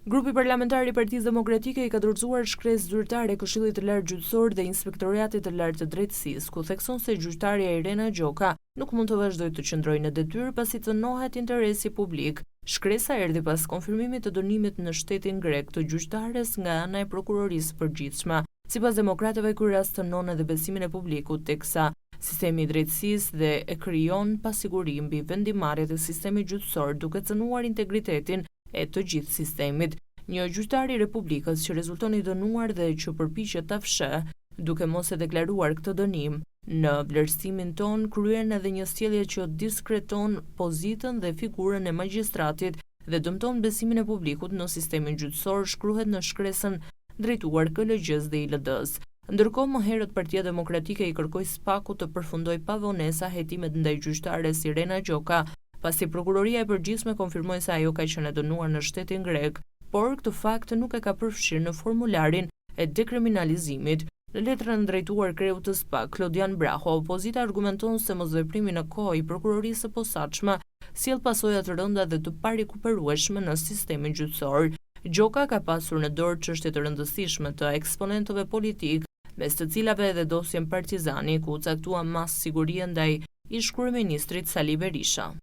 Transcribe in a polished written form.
Grupi parlamentar i Partisë Demokratike i ka dorëzuar shkresë zyrtare Këshillit të Lartë Gjyqësor dhe Inspektoratit të Lartë të Drejtësisë, ku thekson se gjyqtarja Irena Gjoka nuk mund të vazhdojë të qëndrojë në detyrë pasi cënohet interesi publik. Shkresa erdhi pas konfirmimit të dënimit në shtetin grek të gjyqtares nga ana e prokurorisë përgjithshme. Sipas demokratëve, ky rast cënon edhe besimin e publikut teksa sistemi i drejtësisë dhe e krijon pasiguri mbi vendimarrjet e sistemit gjyqësor, duke cënuar integritetin e të gjithë sistemit. Një gjyqtar i Republikës që rezulton i dënuar dhe që përpiqet ta fshë, duke mos e deklaruar këtë dënim, në vlerësimin ton kryen edhe një sjellje që diskreton pozitën dhe figurën e magjistratit dhe dëmton besimin e publikut në sistemin gjyqësor, shkruhet në shkresën drejtuar KLG-s dhe ILD-s. Ndërkohë, më herët Partia Demokratike i kërkoi SPAK-ut të përfundojë pa vonesa hetimet ndaj gjyqtares Irena Gjoka, pasi prokuroria e përgjithshme konfirmoi se ajo ka qenë dënuar në shtetin grek, por këtë fakt nuk e ka përfshirë në formularin e dekriminalizimit. Në letrën drejtuar kreut të SPAK, Klodian Braho, opozita argumenton se mosveprimi në kohë i prokurorisë së posaçme sjell pasoja të rënda dhe të parikuperueshme në sistemin gjyqësor. Gjoka ka pasur në dorë çështje të rëndësishme të eksponentëve politik, mes të cilave edhe dosjen Partizani, ku caktua mas sigurie ndaj ish kryeministrit Sali Berisha.